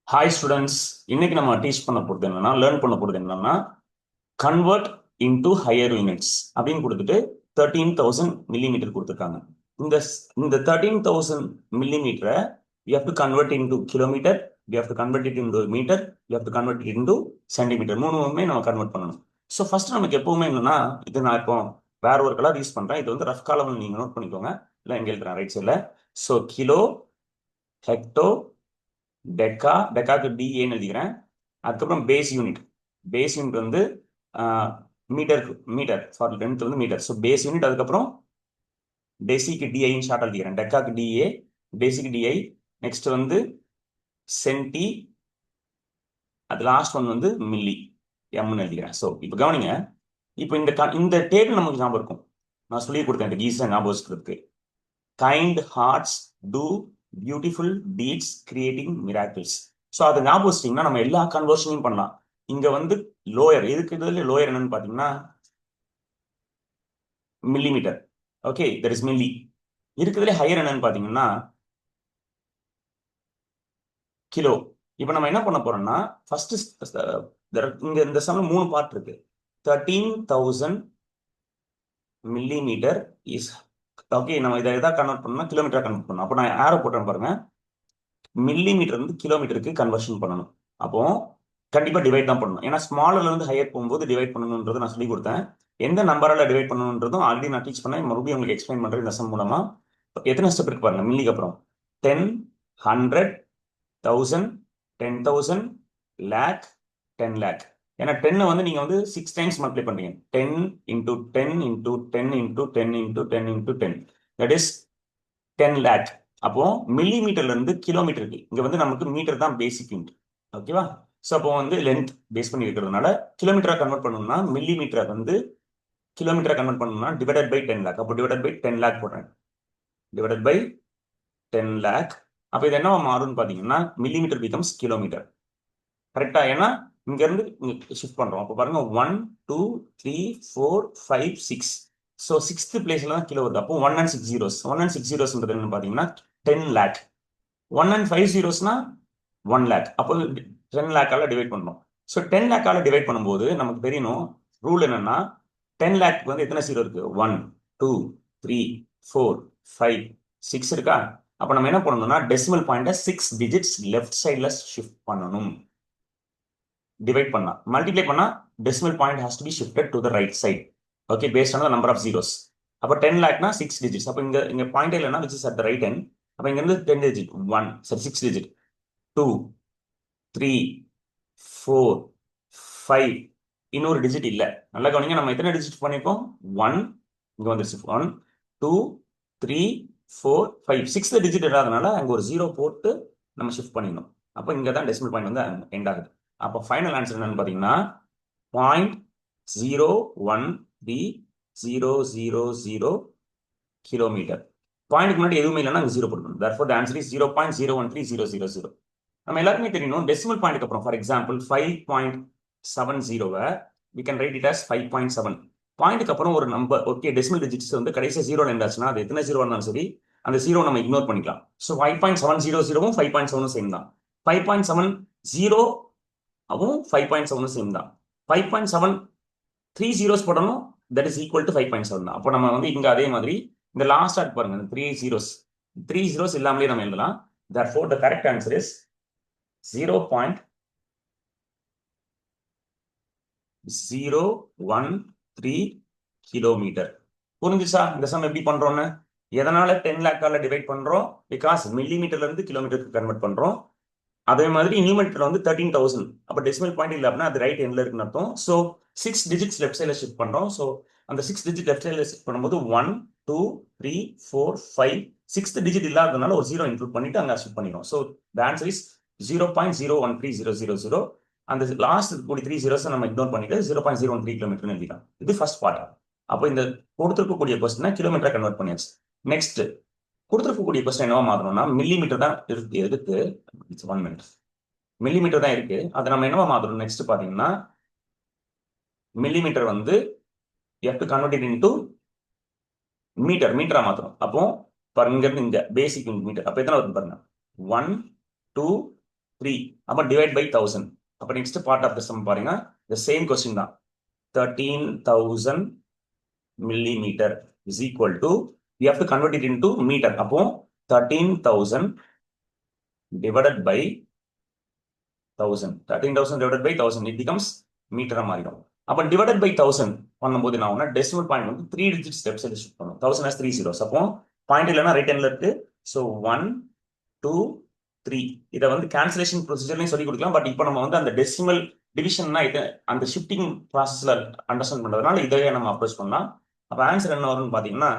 Hi students. இன்னைக்கு நம்ம teach பண்ண போகிறது என்னன்னா, லேர்ன் பண்ண போகிறது என்னன்னா, கன்வெர்ட் இன்டு ஹையர் யூனிட்ஸ் அப்படின்னு கொடுத்துட்டு 13,000 மில்லிமீட்டர் கொடுத்துருக்காங்க. இந்த இந்த 13,000 மில்லிமீட்டரை you have to convert into kilometre, you have to convert it into metre, you have to convert it into centimetre. மூணுமே நம்ம கன்வெர்ட் பண்ணணும். ஸோ ஃபர்ஸ்ட் நமக்கு எப்பவுமே என்னன்னா, இது நான் இப்போ வேற ஒரு கலர் யூஸ் பண்றேன். இது வந்து ரஃப் காலம், நீங்க நோட் பண்ணிக்கோங்க. இல்லை எங்க எழுதுறேன் ரைட் சைடில். ஸோ கிலோ, ஹெக்டோ, டெக்காக்கு டிஏன்னு எழுதிக்கிறேன். அதுக்கப்புறம் பேஸ் யூனிட் வந்து மீட்டர் ஃபார் லென்த் வந்து மீட்டர். So base unit. அதுக்கப்புறம் டெசிக்கு டிஐன்னு ஷார்ட் எழுதிக்கிறேன். டெக்காக்கு டிஏ, டெசிக்கு டிஐ. நெக்ஸ்ட் வந்து சென்டி, அது லாஸ்ட் ஒன் வந்து மில்லி, எம்னு எழுதிக்கிறேன். ஸோ இப்போ கவனிங்க. இப்போ இந்த டேபிள் நமக்கு ஞாபகம் இருக்கும். நான் சொல்லி கொடுத்தேன் இந்த ஈஸியாக ஞாபகம் வச்சுக்கிறதுக்கு. Kind hearts do beautiful deeds creating miracles. So அதை ஞாபகம் வச்சிட்டிங்கன்னா நம்ம எல்லா கன்வர்ஷனையும் பண்ணலாம். இங்க வந்து லோயர், இதுல லோயர் என்னன்னு பாத்தீங்கன்னா millimetre. Okay, that is milli. இருக்கிறதுல ஹையர் என்னன்னு பாத்தீங்கன்னா கிலோ. இப்போ நம்ம என்ன பண்ண போறோம்னா, ஃபர்ஸ்ட் இங்க இந்த சம்ல 3 பார்ட் இருக்கு. 13,000 மில்லிமீட்டர் இஸ் ஓகே. நம்ம இதை எதாவது கன்வெர்ட் பண்ணணும், கிலோமீட்டர் கன்வெர்ட் பண்ணணும். அப்போ நான் ஆரோ போட்டேன் பாருங்க. மில்லிமீட்டர் வந்து கிலோமீட்டருக்கு கன்வர்ஷன் பண்ணணும். அப்போ கண்டிப்பா டிவைட் தான் பண்ணணும். ஏன்னா ஸ்மாலர்ல இருந்து ஹையர் போகும்போது டிவைட் பண்ணணும்ன்றது நான் சொல்லி கொடுத்தேன். எந்த நம்பரால டிவைட் பண்ணணுன்றதும் ஆல்ரெடி நான் டீச் பண்ணேன். மறுபடியும் உங்களுக்கு எக்ஸ்பிளைன் பண்றேன் இந்த சம் மூலமா. எத்தனை ஸ்டெப் இருக்கு பாருங்க மில்லிக்கு அப்புறம். 10, 100, 1000, 10,000, லேக், 10 லேக். ஏன்னா 10 வந்து நீங்க வந்து 6 டைம்ஸ் மல்டிப்ளை பண்றீங்க. 10 into 10 into 10 into 10 into 10 into 10, that is 10 lakh. அப்போ மில்லிமீட்டர்ல இருந்து கிலோமீட்டருக்கு இங்க வந்து நமக்கு மீட்டர் தான் பேசிக் யூனிட். ஓகேவா? ஸோ அப்போ வந்து லென்த் பேஸ் பண்ணி இருக்கிறதுனால கிலோமீட்டரா கன்வெர்ட் பண்ணணும்னா மில்லிமீட்டரை வந்து கிலோமீட்டரா கன்வெர்ட் பண்ணணும்னா டிவைடட் பை 10 லேக். அப்போ டிவைடட் பை 10 லேக் போடுறேன். Divided by 10 lakh. அப்போ இது என்னவா மாறும்னு பார்த்தீங்கன்னா மில்லிமீட்டர் பிகம்ஸ் கிலோமீட்டர். கரெக்டா? ஏன்னா இங்க இருந்து ஷிஃப்ட் பண்றோம். அப்போ பாருங்க 1, 2, 3, 4, 5, 6. ஸோ 6th பிளேஸ்ல தான் கிலோ வருது. அப்போ 1 and 6 zeros. 1 and 6 zeros என்னன்னு பார்த்தீங்கன்னா 10 லேக். 1 and 5 zeros-னா 1 லேக். அப்போ 10 லேக்கால டிவைட் பண்ணணும். ஸோ 10 லேக்கால டிவைட் பண்ணும்போது நமக்கு தெரியணும் ரூல் என்னன்னா, 10 லேக் வந்து எத்தனை ஜீரோ இருக்கு? 1, 2, 3, 4, 5, 6 இருக்கா? அப்ப நம்ம என்ன பண்ணணும்னா டெசிமல் பாயிண்ட 6 டிஜிட்ஸ் லெஃப்ட் சைட்ல ஷிஃப்ட் பண்ணணும். டிவைட் பண்ணா, மல்டிப்ளை பண்ணா decimal point has to be shifted to the right side. Okay, based on the number of zeros. அப்ப 10 லேக்னா 6 டிஜிட்ஸ். அப்ப இங்க பாயிண்ட் இல்லைன்னா which is at the right end. அப்ப இங்க இருந்து 10 டிஜிட் 1, சரி 6 டிஜிட் 2, 3, 4, 5. இன்னொரு டிஜிட் இல்ல. நல்லா கவனிங்க. நம்ம எத்தனை டிஜிட் பண்ணிருக்கோம்? 1 இங்க வந்துருச்சு. 1, 2, 3, 4, 5. 6th டிஜிட் இல்லாதனால அங்க ஒரு 0 போட்டு நம்ம ஷிஃப்ட் பண்ணிடணும். அப்ப இங்க தான் டெசிமல் பாயிண்ட் வந்து எண்ட் ஆகுது. அப்ப ஃபைனல் ஆன்சர் என்னன்னு பாத்தீங்கன்னா 0.013000 கிலோமீட்டர். பாயிண்ட்க்கு முன்னாடி எதுவுமே இல்லைன்னா அங்க 0 போடணும். therefore the answer is 0.013000. நம்ம எல்லாருமே தெரியணும் டெசிமல் பாயிண்ட்க்கு அப்புறம் for example 5.70 we can write it as 5.7. பாயிண்ட்க்கு அப்புறம் ஒரு நம்பர், ஓகே, டெசிமல் டிஜிட்ஸ் வந்து கடைசியா 0 இருந்தாச்சுன்னா அது எத்தனை 0 இருந்தாலும் சரி அந்த 0 நம்ம இக்னோர் பண்ணிக்கலாம். ஸோ 5.700 5.7 சேம் தான். 5.70 அதுவும் 5.7 சேம் தான். 5.7 3 zeros போடணும், தட் இஸ் ஈக்குவல் டு 5.7 தான். அப்போ நம்ம வந்து இங்க அதே மாதிரி இந்த லாஸ்ட் ஆட் பாருங்க, 3 zeros இல்லாமலே நம்ம எழுதலாம். therefore the correct answer is 0.013 kilometre. புரிஞ்சுச்சா இந்த சம் எப்படி பண்றோம்னு? எதனால 10 லேக்கால டிவைட் பண்றோம்? பிகாஸ் மில்லிமீட்டர்ல இருந்து கிலோமீட்டருக்கு கன்வெர்ட் பண்றோம். அதே மாதிரி நியூமரேட்டர்ல வந்து 13,000. அப்ப டெசிமல் பாயிண்ட் இல்ல அப்படின்னா அது ரைட் எண்ட்ல இருக்குன்னு அர்த்தம். ஸோ 6 டிஜிட்ஸ் லெஃப்ட் சைட்ல ஷிஃப்ட் பண்றோம். ஸோ அந்த 6 டிஜிட் லெஃப்ட் சைட்ல ஷிஃப்ட் பண்ணும்போது 1, 2, 3, 4, 5, 6th டிஜிட் இல்லாததுனால ஒரு 0 இன்க்ளூட் பண்ணிட்டு அங்க ஷிஃப்ட் பண்ணிடும். So the answer is 0.013000. அந்த லாஸ்ட் கூடிய 3 zeros நம்ம இக்னோர் பண்ணிட்டு 0.013 கிலோமீட்டர் எழுதிக்கலாம். இது ஃபர்ஸ்ட் பார்ட். அப்போ இந்த கொடுத்துருக்கக்கூடிய கொஸ்டினை கிலோமீட்டர் கன்வெர்ட் பண்ணியாச்சு. நெக்ஸ்ட் கொடுத்துருக்கக்கூடிய கொஸ்டின் என்னவா மாத்தணும்னா மில்லிமீட்டர் தான் இருக்கு. எதுக்கு? It's 1 minute. மில்லிமீட்டர் தான் இருக்கு. அதை நம்ம என்னவா மாத்தணும்? நெக்ஸ்ட் பாத்தீங்கன்னா மில்லிமீட்டர் வந்து you have to convert it into மீட்டரா மாத்தணும். அப்போ பாருங்க இங்க இருந்து இங்க பேசிக் மீட்டர். அப்ப எத்தனை வருது பாருங்க, 1, 2, 3. அப்போ டிவைட் பை 1000. அப்போ next part of the sum பாருங்க, the same question தான். 13,000 millimeter is equal to, we have to convert it into meter. அப்போ 13,000 divided by 1000. 13,000 divided by 1000, it becomes meter மாறிடும். அப்போ divided by 1000 பண்ணும்போது என்ன ஆகும்னா டெசிமல் பாயிண்ட் வந்து 3 digit steps ஷிஃப்ட் பண்ணும். 1000 has 3 zeros. அப்போ பாயிண்ட் இல்லைன்னா ரைட் ஹேண்ட்ல இருக்கு. ஸோ 1 2 3 இதை வந்து கேன்சலேஷன் ப்ரொசீஜர்லையும் சொல்லி கொடுக்கலாம். பட் இப்போ நம்ம வந்து அந்த டெசிமல் டிவிஷன்னா இது அந்த ஷிஃப்டிங் ப்ராசஸ்ல அண்டர்ஸ்டாண்ட் பண்றதுனால இதையே நம்ம அப்ரோச் பண்ணலாம். அப்போ ஆன்சர் என்ன வரும்னு பார்த்தீங்கன்னா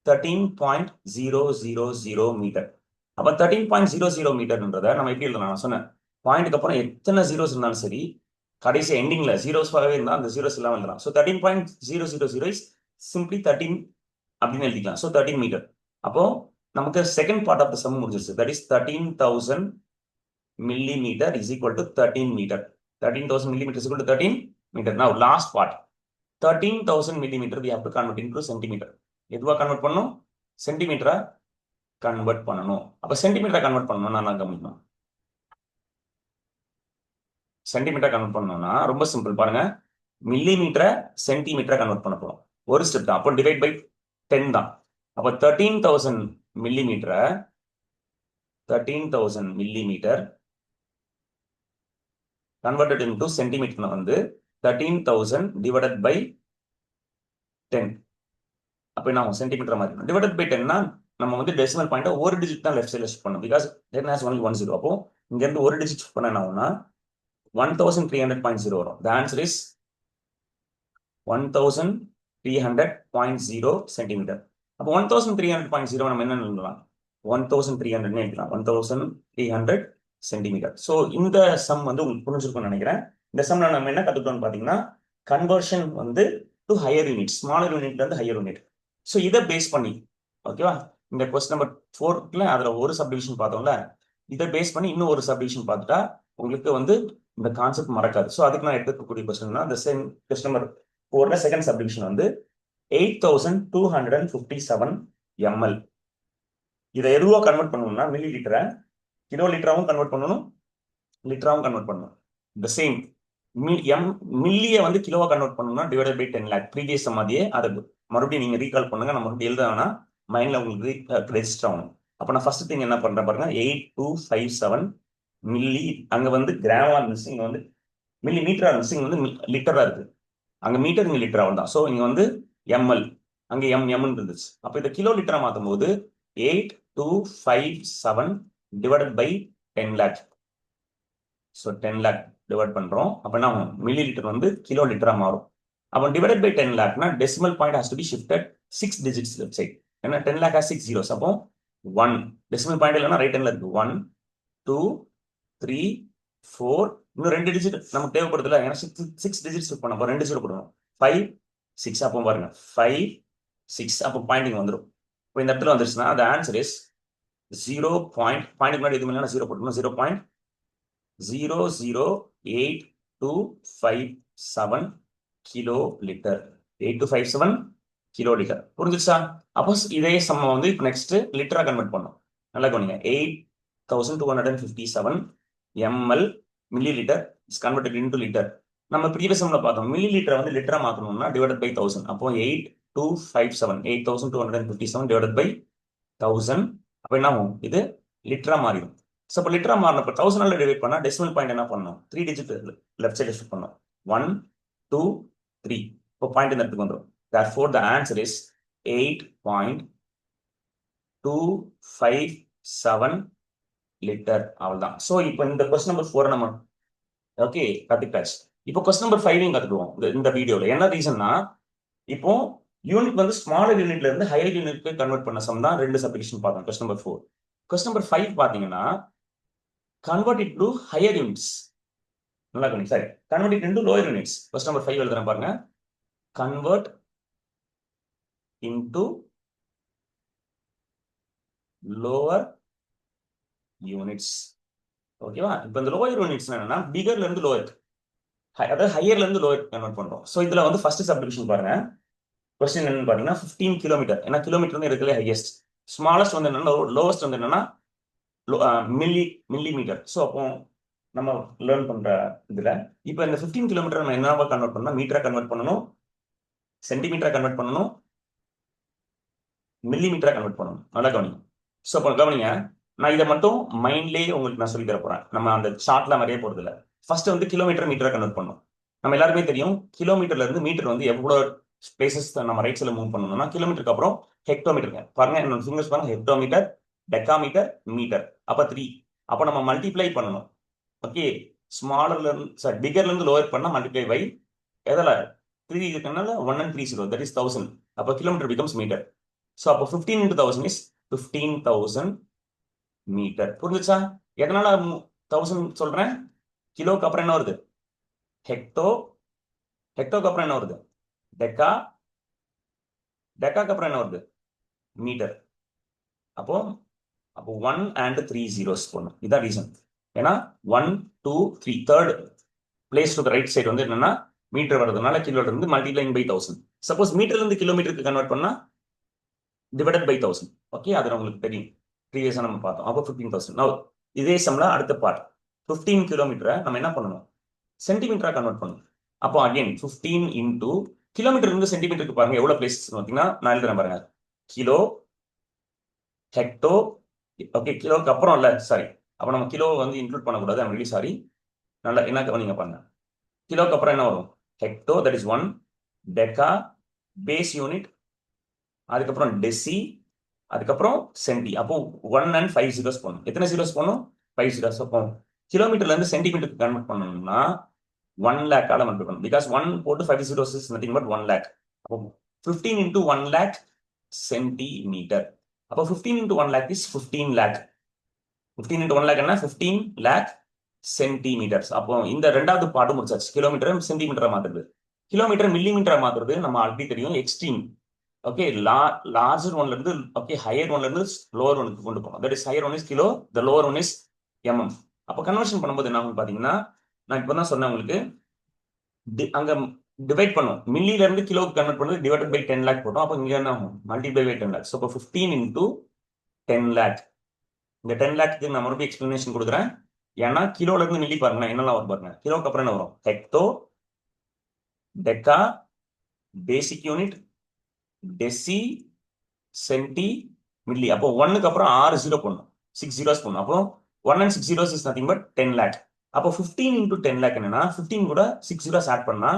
13.000 மீட்டர். அப்போ 13.00 மீட்டர்ன்றதை நம்ம எப்படி எழுதலாம்? நான் சொன்னேன், பாயிண்ட்டுக்கு அப்புறம் எத்தனை ஜீரோஸ் இருந்தாலும் சரி, கடைசி எண்டிங்ல ஜீரோஸ்வாகவே இருந்தால் அந்த ஜீரோஸ் இல்லாமல் எழுதலாம். ஸோ 13.000 இஸ் சிம்பிளி 13 அப்படின்னு எழுதிக்கலாம். So 13 metre. அப்போ நமக்கு second part of the sum முடிஞ்சிருச்சு. That is 13,000 millimeter is equal to 13 meter. 13,000 millimeter is equal to 13 meter. Now last part, 13,000 millimeter we have to convert into centimeter. எதுவா convert பண்ணணும்? சென்டிமீட்டரா convert பண்ணணும். அப்ப சென்டிமீட்டரா convert பண்ணணும் நான் கவனிக்கணும். சென்டிமீட்டர் கன்வெர்ட் பண்ணணும்னா ரொம்ப சிம்பிள் பாருங்க, மில்லிமீட்டரை சென்டிமீட்டரா கன்வெர்ட் பண்ண போறோம். ஒரு ஸ்டெப் தான். அப்போ டிவைட் பை 10 தான். அப்போ 13,000 மில்லிமீட்டரை 13,000 millimeter converted into centimeter வந்து 13,000 divided by 10. அப்போ என்ன சென்டிமீட்டர் மாதிரி டிவைடட் பை 10னா நம்ம வந்து டெசிமல் பாயிண்ட் ஒரு டிஜிட் தான் லெஃப்ட் சைடில் ஷிஃப்ட் பண்ணணும். Because 10 has only 1 0. அப்போ இங்க இருந்து ஒரு டிஜிட் ஷிஃப்ட் பண்ண என்ன ஆகும்னா 1300.0 வரும். The answer is 1300.0 centimetre. அப்போ 1300.0 நம்ம என்ன எழுதலாம்? 1300 எழுதலாம். 1300 சென்டிமீட்டர். ஸோ இந்த சம் வந்து உங்களுக்கு புரிஞ்சிருக்கும்னு நினைக்கிறேன். இந்த சம்ல நம்ம என்ன கத்துக்கிட்டோம்னு பார்த்தீங்கன்னா கன்வர்ஷன் வந்து டு ஹையர் யூனிட், ஸ்மாலர் யூனிட்ல இருந்து ஹையர் யூனிட். ஸோ இதை பேஸ் பண்ணி ஓகேவா, இந்த கொஸ்டின் நம்பர் 4ல அதுல ஒரு சப்டிவிஷன் பார்த்தோம்ல, இதை பேஸ் பண்ணி இன்னும் ஒரு சப்டிவிஷன் பார்த்துட்டா உங்களுக்கு வந்து இந்த கான்செப்ட் மறக்காது. ஸோ அதுக்கு நான் எடுத்துக்கக்கூடிய கொஸ்டின் தான் இந்த சேம் கொஸ்டின் நம்பர் 4ல செகண்ட் சப்டிவிஷன் வந்து 8,257 ml. இதை எதுவா கன்வெர்ட் பண்ணணும்னா மில்லி லிட்டரை கிலோ லிட்டராகவும் கன்வெர்ட் பண்ணணும், லிட்டராகவும் கன்வெர்ட் பண்ணணும். இந்த சேம் மில்லியை வந்து கிலோவா கன்வெர்ட் பண்ணணும்னா டிவைடட் பை 10 lakh. ப்ரீவியஸ் மாதிரியே அதை மறுபடியும் நீங்க ரீகால் பண்ணுங்க. நம்ம மறுபடியும் எழுத வேணா, மைண்ட்ல உங்களுக்கு ரெஜிஸ்டர் ஆகணும். அப்போ நான் ஃபர்ஸ்ட் திங் என்ன பண்றேன் பாருங்க, 8257 மில்லி. அங்க வந்து கிராமா இருந்துச்சு, இங்க வந்து மில்லி மீட்டரா இருந்துச்சு, இங்க வந்து லிட்டரா இருக்கு. அங்க மீட்டர் இங்க லிட்டர் ஆகும் தான். ஸோ இங்க வந்து எம்எல், அங்க எம் இருந்துச்சு. அப்போ இதை கிலோ லிட்டரா மாற்றும் போது 8257 divided by 10 lakh. So 10 lakh divide பண்றோம். அப்போ என்ன மில்லி லிட்டர் வந்து கிலோ லிட்டரா மாறும். அப்போ டிவைடட் பை 10 lakhனா decimal point has to be shifted 6 digits left side. ஏன்னா 10 lakh has 6 zeros. அப்போ 1 டெசிமல் பாயிண்ட் இல்லைன்னா ரைட் ஹேண்ட்ல இருக்கு. 1 2 3 4 இன்னும் 2 டிஜிட் நமக்கு தேவைப்படுதுல, ஏன்னா 6 digits ஷிஃப்ட் பண்ண அப்போ 2 ஜீரோ போடணும். 5 6. அப்போ பாருங்க 5 6. அப்போ பாயிண்டிங் வந்துடும். இப்போ இந்த இடத்துல வந்துருச்சுன்னா அந்த ஆன்சர் இஸ் 0. பாயிண்ட் முன்னாடி எதுவுமே இல்லைன்னா 0 போட்டணும். 0.00827 கிலோ லிட்டர். 8257 kilo litre. புரிஞ்சிச்சா? அப்போ இதே சம்ம வந்து இப்போ நெக்ஸ்ட் லிட்டரா கன்வெர்ட் பண்ணோம். நல்லா கவனிங்க, 8,257 ml milli litre is converted into litre. நம்ம ப்ரீவியஸ் சம்ல பார்த்தோம், மில்லி லிட்டரை வந்து லிட்டரா மாற்றணும்னா டிவைடட் பை 1000. அப்போ 8,257 டிவைடட் பை 1000. அப்போ என்ன ஆகும்? இது லிட்டரா மாறிடும். ஸோ இப்போ லிட்டரா மாறினப்போ 1000 டிவைட் பண்ணா டெசிமல் பாயிண்ட் என்ன பண்ணணும்? 3 டிஜிட் லெஃப்ட் சைடு ஷிஃப்ட் பண்ணணும். 1 2 3. இப்போ பாயிண்ட் இந்த இடத்துக்கு வந்துடும். Therefore the answer is 8.257 litre. அவ்வளவுதான். ஸோ இப்போ இந்த கொஸ்டின் நம்பர் 4 நம்ம ஓகே கத்துக்கிட்டாச்சு. இப்போ கொஸ்டின் நம்பர் 5 கத்துக்குவோம் இந்த வீடியோல. என்ன ரீசன்னா இப்போ யூனிட் வந்து ஸ்மாலர் யூனிட்ல இருந்து ஹையர் யூனிட்க்கு கன்வெர்ட் பண்ண சம் தான் ரெண்டு சப்டிவிஷன் பார்த்தோம். Question number 4. கொஸ்டின் நம்பர் 5 பாத்தீங்கன்னா convert it to higher units. நல்லா கவனிங்க. சரி, convert it into lower units. Question number 5 எழுதுறேன் பாருங்க, கன்வெர்ட் இன்டு லோவர் யூனிட்ஸ். ஓகேவா? இப்போ இந்த லோயர் யூனிட்ஸ் என்னன்னா பிகர்ல இருந்து லோயர், அதாவது ஹையர்ல இருந்து லோயர் கன்வெர்ட் பண்றோம். ஸோ இதுல வந்து ஃபர்ஸ்ட் சப்டிவிஷன் பாருங்க. கொஸ்டின் என்னன்னு பாத்தீங்கன்னா 15 கிலோமீட்டர். ஏன்னா கிலோமீட்டர் வந்து இருக்கிறதுல ஹையஸ்ட். ஸ்மாலஸ்ட் வந்து என்னன்னா லோவஸ்ட் வந்து என்னன்னா மில்லி மீட்டர். ஸோ அப்போ நம்ம லேர்ன் பண்ற இதுல இப்போ இந்த 15 கிலோமீட்டர் நம்ம என்னவா கன்வெர்ட் பண்ணணும், மீட்டரா கன்வெர்ட் பண்ணணும், சென்டிமீட்டரா கன்வெர்ட் பண்ணணும், மில்லிமீட்டரா கன்வெர்ட் பண்ணணும். நல்லா கவனிங்க. ஸோ அப்போ கவனிங்க, நான் இதை மட்டும் மைண்ட்லேயே உங்களுக்கு நான் சொல்லி தர போறேன். நம்ம அந்த சார்ட்ல நிறைய போறது இல்லை. ஃபர்ஸ்ட் வந்து கிலோமீட்டர் மீட்டரா கன்வெர்ட் பண்ணணும். நம்ம எல்லாருமே தெரியும் கிலோமீட்டர்ல இருந்து மீட்டர் வந்து எவ்வளோ ஸ்பேசஸ் நம்ம ரைட் சைடில் மூவ் பண்ணணும்னா கிலோமீட்டருக்கு அப்புறம் ஹெக்டோமீட்டருங்க. பாருங்க என்னோட ஃபிங்கர்ஸ் பாருங்க, ஹெக்டோமீட்டர், டெக்காமீட்டர், மீட்டர். அப்போ 3. அப்போ நம்ம மல்டிப்ளை பண்ணணும். ஓகே, ஸ்மாலர்ல இருந்து சாரி பிகர்ல இருந்து லோவர் பண்ணா மல்டிப்ளை பை எதில் 3 இருக்கனால 1 and 3 0, தட் இஸ் 1000. அப்போ கிலோமீட்டர் பிகம்ஸ் மீட்டர். ஸோ அப்போ 15 into 1000 இஸ் 15,000 மீட்டர். புரிஞ்சுச்சா? எதனால 1000 சொல்றேன்? கிலோக்கு அப்புறம் என்ன வருது? ஹெக்டோ. ஹெக்டோக்கு அப்புறம் என்ன வருது? டெக்கா. டெக்காக்கு அப்புறம் என்ன வருது? மீட்டர். அப்போ அப்போ 1 and 3 zeros போடணும். இதான் ரீசன். ஏன்னா 1 2 3 third place to right side வந்து என்னன்னா மீட்டர் வரதுனால கிலோ இருந்து மல்டிப்ளைங் பை 1000. சப்போஸ் மீட்டர்ல இருந்து கிலோமீட்டருக்கு கன்வெர்ட் பண்ணா டிவைடட் பை 1000. ஓகே, அது உங்களுக்கு தெரியும், ப்ரீவியஸா நம்ம பார்த்தோம். அப்போ 15,000. நான் இதே சம்ல அடுத்த பார்ட் 15 கிலோமீட்டரை நம்ம என்ன பண்ணணும், சென்டிமீட்டரா கன்வெர்ட் பண்ணணும். அப்போ அகைன் 15 இன்டூ கிலோமீட்டர் இருந்து சென்டிமீட்டருக்கு பாருங்க எவ்வளவு பிளேசஸ் பார்த்தீங்கன்னா நான் எழுதுறேன் பாருங்க. Kilo, hecto. ஓகே, கிலோக்கு அப்புறம் இல்ல, சாரி. அப்போ நம்ம கிலோ வந்து இன்க்ளூட் பண்ணக்கூடாது. I'm really sorry. நல்லா என்ன கவனிங்க பாருங்க. கிலோக்கு அப்புறம் என்ன வரும்? Hecto, that is 1. Deca, base unit, அதுக்கப்புறம் டெசி, அதுக்கப்புறம் சென்டி. அப்போ 1 and 5 zeros போகணும். எத்தனை ஜீரோஸ் போகணும்? 5 zeros. அப்போ கிலோமீட்டர்ல இருந்து சென்டிமீட்டருக்கு கன்வெர்ட் பண்ணணும்னா 1 lakh மல்டிபிள் பண்ணணும். பிகாஸ் 1 போட்டு 5 zeros is nothing but 1 lakh. அப்போ 15 into 1 lakh சென்டிமீட்டர். அப்போ 15 into 1 lakh is 15 lakh. 15 into 1 lakh என்ன? 15 lakh சென்டிமீட்டர்ஸ். அப்போ இந்த ரெண்டாவது பாட்டு முடிச்சாச்சு. கிலோமீட்டர் சென்டிமீட்டரா மாத்துறது, கிலோமீட்டர் மில்லிமீட்டரா மாத்துறது நம்ம ஆல்ரெடி தெரியும். எக்ஸ்ட்ரீம். ஓகே, லார்ஜர் ஒன்ல இருந்து ஓகே ஹையர் ஒன்ல இருந்து லோவர் ஒனுக்கு கொண்டு போகணும். That is higher one is kilo, the lower one is mm. அப்போ கன்வர்ஷன் பண்ணும்போது என்ன ஆகும் பாத்தீங்கன்னா, நான் இப்போ தான் சொன்னேன் உங்களுக்கு, அங்க டிவைட் பண்ணும். மில்லில இருந்து கிலோக்கு கன்வெர்ட் பண்ணது டிவைடட் பை 10 lakh போட்டோம். அப்போ இங்க என்ன ஆகும்? Multiply by 10 lakh. ஸோ இப்போ 15 into 10 lakh. இந்த 10 lakhக்கு நான் மறுபடியும் எக்ஸ்பிளனேஷன் கொடுக்குறேன். ஏன்னா கிலோல இருந்து மில்லி பாருங்க என்னெல்லாம் வரும் பாருங்க. கிலோக்கு அப்புறம் என்ன வரும்? Hecto, deca, basic unit, deci, centi, milli. அப்போ 1க்கு அப்புறம் 6 ஜீரோ போடணும், 6 zeros போடணும். அப்போ 1 and 6 zeros is nothing but 10 lakh. அப்போ 15 into 10 lakh என்னன்னா 15 கூட 6 zeros ஆட் பண்ணா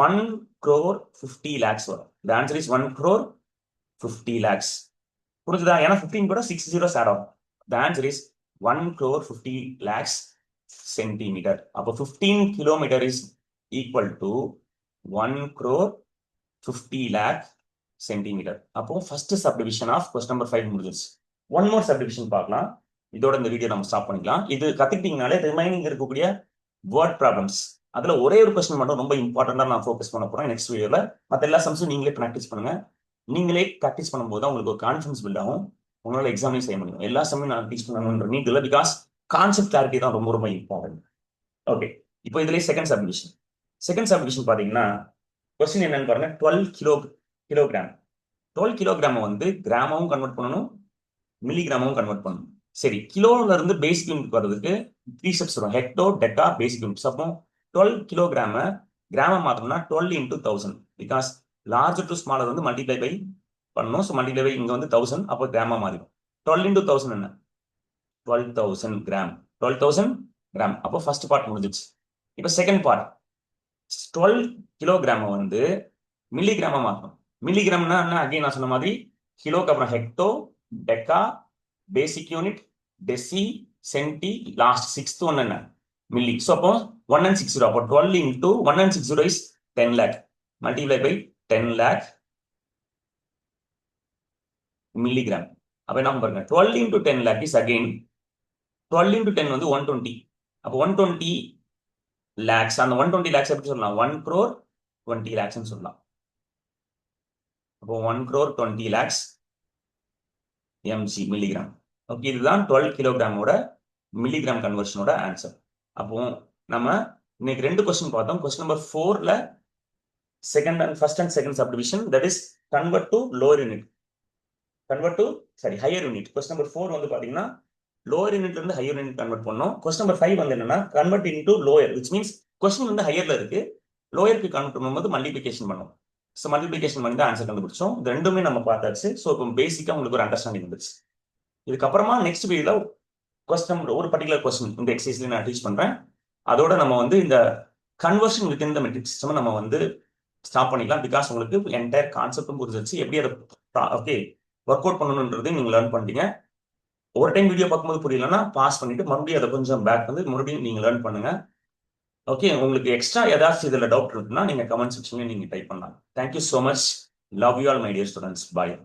1 crore 50 lakhs வரும். The answer is 1 crore 50 lakhs. புரிஞ்சுதா? ஏன்னா 15 கூட 6 zeros ஆட் ஆகும். The answer is 1 crore 50 lakhs centimetre. அப்போ 15 kilometre is equal to 1 crore 50 lakh centimetre. அப்போ first subdivision of question number 5 முடிஞ்சிருச்சு. ஒன் மோர் சப்டிவிஷன் பார்க்கலாம். இதோட இந்த வீடியோ நம்ம ஸ்டாப் பண்ணிக்கலாம். இது கத்துக்கிட்டீங்கனாலே ரிமைனிங் இருக்கக்கூடிய வேர்ட் ப்ராப்ளம்ஸ் அதுல ஒரே ஒரு கொஸ்டின் மட்டும் ரொம்ப இம்பார்ட்டண்டா நான் ஃபோக்கஸ் பண்ண போறேன் நெக்ஸ்ட் வீடியோல. மற்ற எல்லா சம்ஸும் நீங்களே ப்ராக்டிஸ் பண்ணுங்க. நீங்களே ப்ராக்டிஸ் பண்ணும்போது உங்களுக்கு ஒரு கான்ஃபிடன்ஸ் பில்ட் ஆகும். உங்களால எக்ஸாமே செய்ய முடியும். எல்லா சம்மையும் நான் டீச் பண்ணணும்ன்ற நீட் இல்லை. பிகாஸ் கான்செப்ட் கிளாரிட்டி தான் ரொம்ப ரொம்ப இம்பார்ட்டன்ட். ஓகே, இப்போ இதுலேயே செகண்ட் சப்டிவிஷன். செகண்ட் சப்டிவிஷன் பாத்தீங்கன்னா கொஸ்டின் என்னன்னு பாருங்க. 12 கிலோகிராம். 12 கிலோகிராம் வந்து கிராமாவும் கன்வெர்ட் பண்ணணும், மில்லிகிராமாவும் கன்வெர்ட் பண்ணணும். சரி, கிலோல இருந்து பேசிக் யூனிட் வர்றதுக்கு 3 ஸ்டெப்ஸ் வரும். ஹெக்டோ, டெக்கா, பேசிக் யூனிட்ஸ். அப்போ 12 கிலோகிராம கிராம மாத்தணும்னா 12 into 1000. Because larger to smaller வந்து மல்டிப்ளை பை பண்ணணும். ஸோ மல்டிப்ளை பை இங்க வந்து 1000. அப்போ கிராமா மாறிடும். 12 into 1000 என்ன? 12,000 கிராம். 12,000 கிராம். அப்போ ஃபர்ஸ்ட் பார்ட் முடிஞ்சிச்சு. இப்போ செகண்ட் பார்ட் 12 கிலோகிராம வந்து மில்லிகிராமா மாற்றணும். மில்லிகிராம்னா என்ன? அகைன் நான் சொன்ன மாதிரி கிலோக்கு அப்புறம் hecto, deca, basic unit, deci, centi, last sixth one என்ன? மில்லி. ஸோ அப்போ 1 and 6 0. அப்போ 12 into 1 and 6 0 is 10 lakh. Multiply by 10 lakh milligram. அப்போ என்ன பாருங்க, 12 into 10 lakh is again 12 into 10 வந்து 120. அப்போ 120 lakhs. அந்த 120 lakhs எப்படி சொல்லலாம்? 1 crore 20 lakhs சொல்லலாம். அப்போ 1 crore 20 lakhs mg milligram. Okay, இதுதான் 12 கிலோகிராமோட மில்லிகிராம் கன்வர்ஷனோட ஆன்சர். அப்போ நம்ம இன்னைக்கு ரெண்டு கொஸ்டின் பார்த்தோம். கொஸ்டின் நம்பர் 4ல first and second subdivision, that is convert to lower unit, higher unit. Question number 4 வந்து பாத்தீங்கன்னா லோயர் யூனிட்ல இருந்து ஹையர் யூனிட் கன்வெர்ட் பண்ணோம். கொஸ்டின் நம்பர் 5 வந்து என்னன்னா convert into lower, which means question வந்து ஹையர்ல இருக்கு, லோயருக்கு கன்வெர்ட் பண்ணும்போது மல்டிபிகேஷன் பண்ணும். ஸோ மல்டிபிகேஷன் பண்ணி தான் ஆன்சர் கண்டுபிடிச்சோம். இது ரெண்டுமே நம்ம பார்த்தாச்சு. ஸோ இப்போ பேசிக்கா உங்களுக்கு ஒரு அண்டர்ஸ்டாண்டிங் வந்துச்சு. இதுக்கப்புறமா நெக்ஸ்ட் வீடியோல கொஸ்டின் ஒரு பர்டிகுலர் கொஸ்டின் இந்த எக்ஸசைஸ்ல நான் டீச் பண்றேன். அதோட நம்ம வந்து இந்த conversion within the matric system நம்ம வந்து ஸ்டாப் பண்ணிக்கலாம். பிகாஸ் உங்களுக்கு என்டையர் கான்செப்டும் புரிஞ்சிருச்சு, எப்படி அதை ஓகே ஒர்க் அவுட் பண்ணணுன்றது நீங்க லேர்ன் பண்ணிட்டீங்க. ஒரு டைம் வீடியோ பார்க்கும்போது புரியலன்னா பாஸ் பண்ணிட்டு மறுபடியும் அதை கொஞ்சம் பேக் வந்து மறுபடியும் நீங்க லேர்ன் பண்ணுங்க. ஓகே, உங்களுக்கு எக்ஸ்ட்ரா ஏதாச்சும் இதுல டவுட் இருக்குன்னா நீங்க கமெண்ட் செக்ஷன்ல நீங்க டைப் பண்ணலாம். Thank you so much. Love you all my dear students. Bye.